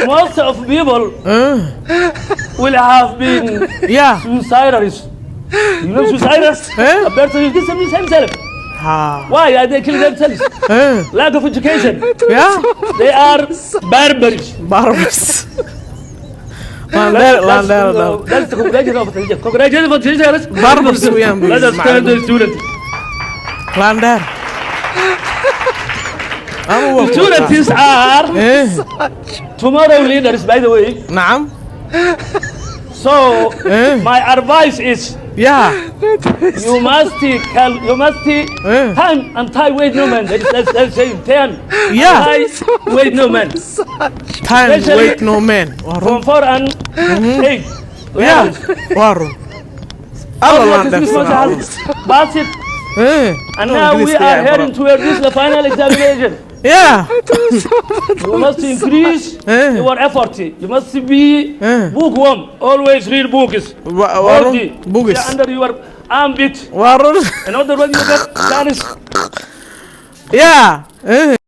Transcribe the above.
most of people will have been suicidals. You know suicidals? A person who kills himself. Why are they killing themselves? Lack of education. They are barbaries. That's the congratulations for teachers. Barbaries weeyaan buu Let us tell the student. Lander. Students are tomorrow leaders, by the way. نعم. So my advice is you must time and tie wait no man. Let's say time. Tie wait no man. Time wait no man. From 4 and 8. Waro. That's it. And now we are heading towards the final examination. You must increase your effort. You must be bookworm. Always read books. Books. Under your armpit. In other words, you get chance.